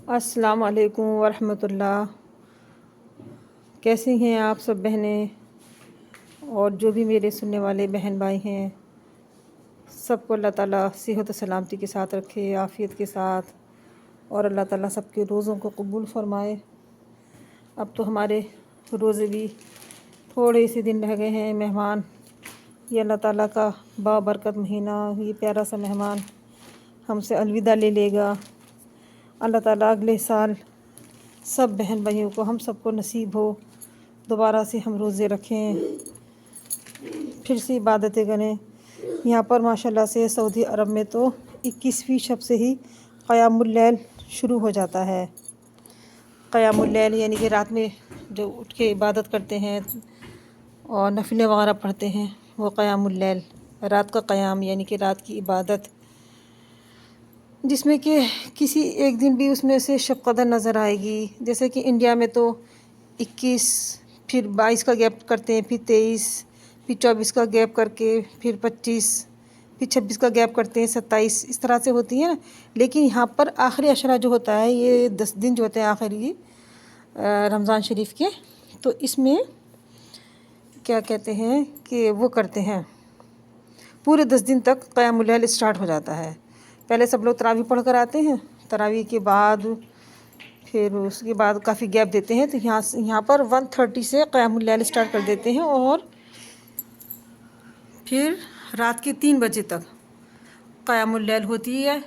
السلام علیکم ورحمۃ اللہ۔ کیسے ہیں آپ سب بہنیں اور جو بھی میرے سننے والے بہن بھائی ہیں، سب کو اللہ تعالیٰ صحت و سلامتی کے ساتھ رکھے، عافیت کے ساتھ، اور اللہ تعالیٰ سب کے روزوں کو قبول فرمائے۔ اب تو ہمارے روزے بھی تھوڑے سے دن رہ گئے ہیں۔ مہمان، یہ اللہ تعالیٰ کا بابرکت مہینہ، یہ پیارا سا مہمان ہم سے الوداع لے لے گا۔ اللہ تعالیٰ اگلے سال سب بہن بھائیوں کو، ہم سب کو نصیب ہو دوبارہ سے ہم روزے رکھیں، پھر سے عبادتیں کریں۔ یہاں پر ماشاءاللہ سے سعودی عرب میں تو 21ویں شب سے ہی قیام اللیل شروع ہو جاتا ہے۔ قیام اللیل یعنی کہ رات میں جو اٹھ کے عبادت کرتے ہیں اور نفلیں وغیرہ پڑھتے ہیں، وہ قیام اللیل، رات کا قیام یعنی کہ رات کی عبادت، جس میں کہ کسی ایک دن بھی اس میں سے شب قدر نظر آئے گی۔ جیسے کہ انڈیا میں تو 21، پھر 22 کا گیپ کرتے ہیں، پھر 23، پھر 24 کا گیپ کر کے پھر 25، پھر 26 کا گیپ کرتے ہیں، 27، اس طرح سے ہوتی ہے نا۔ لیکن یہاں پر آخری عشرہ جو ہوتا ہے، یہ 10 دن جو ہوتے ہیں آخری رمضان شریف کے، تو اس میں کیا کہتے ہیں کہ وہ کرتے ہیں، پورے 10 دن تک قیام اللیل اسٹارٹ ہو جاتا ہے۔ پہلے سب لوگ تراویح پڑھ کر آتے ہیں، تراویح کے بعد پھر اس کے بعد کافی گیپ دیتے ہیں، تو یہاں پر 1:30 سے قیام اللیل اسٹارٹ کر دیتے ہیں، اور پھر رات کے 3 بجے تک قیام اللیل ہوتی ہے۔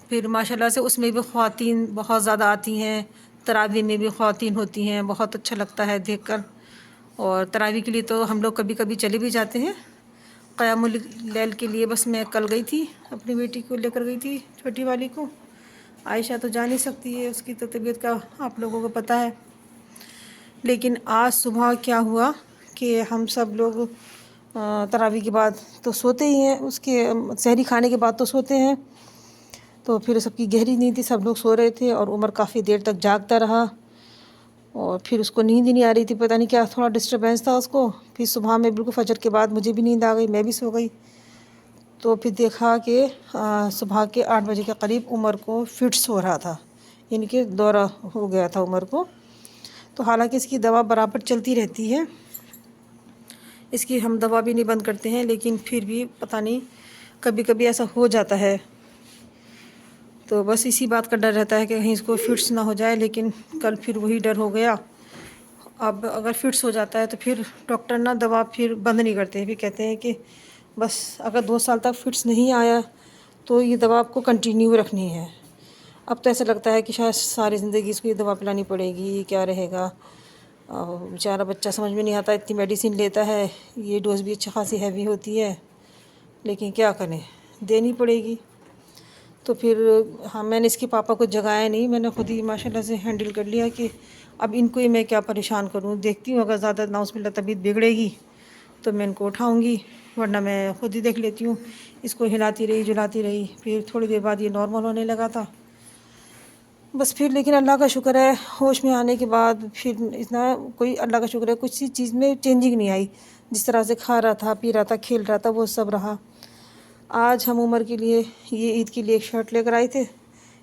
پھر ماشاءاللہ سے اس میں بھی خواتین بہت زیادہ آتی ہیں، تراویح میں بھی خواتین ہوتی ہیں، بہت اچھا لگتا ہے دیکھ کر۔ اور تراویح کے لیے تو ہم لوگ کبھی کبھی چلے بھی جاتے ہیں۔ قیام اللیل کے لیے بس میں کل گئی تھی، اپنی بیٹی کو لے کر گئی تھی، چھوٹی والی کو۔ عائشہ تو جا نہیں سکتی ہے، اس کی تو طبیعت کا آپ لوگوں کو پتہ ہے۔ لیکن آج صبح کیا ہوا کہ ہم سب لوگ تراویح کے بعد تو سوتے ہی ہیں، اس کے سحری کھانے کے بعد تو سوتے ہیں، تو پھر سب کی گہری نیند تھی، سب لوگ سو رہے تھے، اور عمر کافی دیر تک جاگتا رہا، اور پھر اس کو نیند ہی نہیں آ رہی تھی، پتہ نہیں کیا تھوڑا ڈسٹربینس تھا اس کو۔ پھر صبح میں بالکل فجر کے بعد مجھے بھی نیند آ گئی، میں بھی سو گئی، تو پھر دیکھا کہ صبح کے 8 بجے کے قریب عمر کو فٹس ہو رہا تھا، یعنی کہ دورہ ہو گیا تھا عمر کو۔ تو حالانکہ اس کی دوا برابر چلتی رہتی ہے، اس کی ہم دوا بھی نہیں بند کرتے ہیں، لیکن پھر بھی پتہ نہیں کبھی کبھی ایسا ہو جاتا ہے، تو بس اسی بات کا ڈر رہتا ہے کہ کہیں اس کو فٹس نہ ہو جائے۔ لیکن کل پھر وہی ڈر ہو گیا۔ اب اگر فٹس ہو جاتا ہے تو پھر ڈاکٹر نہ دوا پھر بند نہیں کرتے ہیں، پھر کہتے ہیں کہ بس اگر 2 سال تک فٹس نہیں آیا تو یہ دوا آپ کو کنٹینیو رکھنی ہے۔ اب تو ایسا لگتا ہے کہ شاید ساری زندگی اس کو یہ دوا پلانی پڑے گی، یہ کیا رہے گا۔ بیچارہ بچہ سمجھ میں نہیں آتا، اتنی میڈیسن لیتا ہے، یہ ڈوز بھی اچھی خاصی ہیوی ہوتی ہے، لیکن کیا کریں، دینی پڑے گی۔ تو پھر میں نے اس کے پاپا کو جگایا نہیں، میں نے خود ہی ماشاءاللہ سے ہینڈل کر لیا کہ اب ان کو ہی میں کیا پریشان کروں۔ دیکھتی ہوں اگر زیادہ نعوذ باللہ طبیعت بگڑے گی تو میں ان کو اٹھاؤں گی، ورنہ میں خود ہی دیکھ لیتی ہوں۔ اس کو ہلاتی رہی، جلاتی رہی، پھر تھوڑی دیر بعد یہ نارمل ہونے لگا تھا بس۔ پھر لیکن اللہ کا شکر ہے، ہوش میں آنے کے بعد پھر اتنا کوئی، اللہ کا شکر ہے، کچھ چیز میں چینجنگ نہیں آئی۔ جس طرح سے کھا رہا تھا، پی رہا تھا، کھیل رہا تھا، وہ سب رہا۔ آج ہم عمر کے لیے یہ عید کے لیے ایک شرٹ لے کر آئے تھے،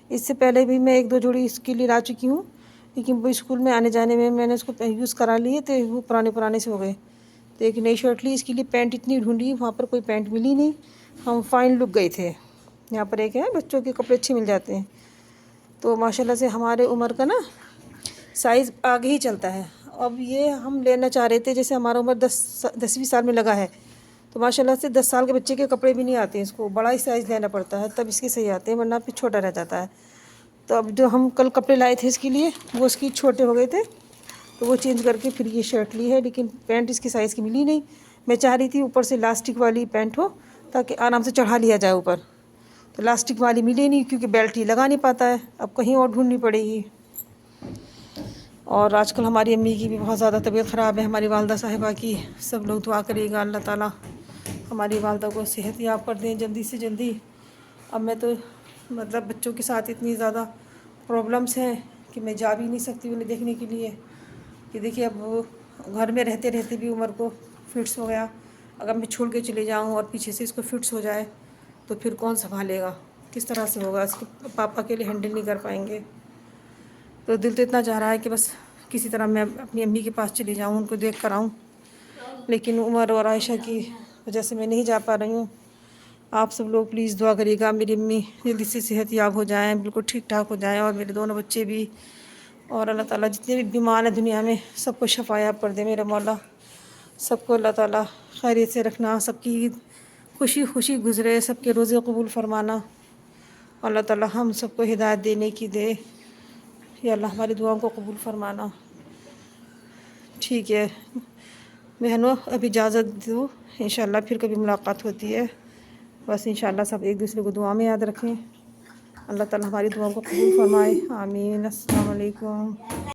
اس سے پہلے بھی میں 1-2 جوڑی اس کے لیے لا چکی ہوں، لیکن وہ اسکول میں آنے جانے میں نے اس کو یوز کرا لیے تھے، وہ پرانے سے ہو گئے، تو ایک نئی شرٹ لی۔ اس کے لیے پینٹ اتنی ڈھونڈی، وہاں پر کوئی پینٹ ملی نہیں۔ ہم فائن لک گئے تھے، یہاں پر ایک ہے بچوں کے کپڑے اچھے مل جاتے ہیں، تو ماشاءاللہ سے ہمارے عمر کا نا سائز آگے ہی چلتا ہے۔ اب یہ ہم لینا چاہ رہے تھے، جیسے ہمارا عمر 10ویں سال میں لگا ہے، تو ماشاءاللہ سے 10 سال کے بچے کے کپڑے بھی نہیں آتے ہیں، اس کو بڑا ہی سائز لینا پڑتا ہے، تب اس کے صحیح آتے ہیں، ورنہ پھر چھوٹا رہ جاتا ہے۔ تو اب جو ہم کل کپڑے لائے تھے اس کے لیے، وہ اس کی چھوٹے ہو گئے تھے، تو وہ چینج کر کے پھر یہ شرٹ لی ہے، لیکن پینٹ اس کی سائز کی ملی نہیں۔ میں چاہ رہی تھی اوپر سے لاسٹک والی پینٹ ہو تاکہ آرام سے چڑھا لیا جائے اوپر، تو لاسٹک والی ملی نہیں، کیونکہ بیلٹ ہی لگا نہیں پاتا ہے، اب کہیں اور ڈھونڈنی پڑے گی۔ اور آج کل ہماری امی کی بھی بہت زیادہ طبیعت خراب ہے، ہماری والدہ صاحبہ کی۔ سب لوگ دعا کرے گا اللہ تعالیٰ ہماری والدہ کو صحت یاب کر دیں جلدی سے جلدی۔ اب میں تو مطلب بچوں کے ساتھ اتنی زیادہ پرابلمس ہیں کہ میں جا بھی نہیں سکتی انہیں دیکھنے کے لیے، کہ دیکھیے اب وہ گھر میں رہتے رہتے بھی عمر کو فٹس ہو گیا، اگر میں چھوڑ کے چلے جاؤں اور پیچھے سے اس کو فٹس ہو جائے تو پھر کون سنبھالے گا۔ کس طرح سے ہوگا، اس کے پاپا کے لیے ہینڈل نہیں کر پائیں گے. تو دل تو اتنا چاہ رہا ہے کہ بس کسی طرح میں اپنی امی کے پاس چلی جاؤں، ان کو دیکھ کر آؤں، لیکن عمر اور عائشہ کی وجہ سے میں نہیں جا پا رہی ہوں. آپ سب لوگ پلیز دعا کریے گا میری امی جلدی سے صحت یاب ہو جائیں، بالکل ٹھیک ٹھاک ہو جائیں، اور میرے دونوں بچے بھی، اور اللہ تعالیٰ جتنے بھی بیمار ہیں دنیا میں سب کو شفا یاب کر دے میرے مولا. سب کو اللہ تعالیٰ خیریت سے رکھنا، سب کی عید خوشی خوشی گزرے، سب کے روزے قبول فرمانا. اللہ تعالیٰ ہم سب کو ہدایت دینے کی دے. یا اللہ ہماری دعاؤں کو قبول فرمانا. ٹھیک ہے بہنوں، اب اجازت دو، انشاءاللہ پھر کبھی ملاقات ہوتی ہے. بس انشاءاللہ سب ایک دوسرے کو دعا میں یاد رکھیں. اللہ تعالیٰ ہماری دعاؤں کو قبول فرمائے. آمین. السلام علیکم.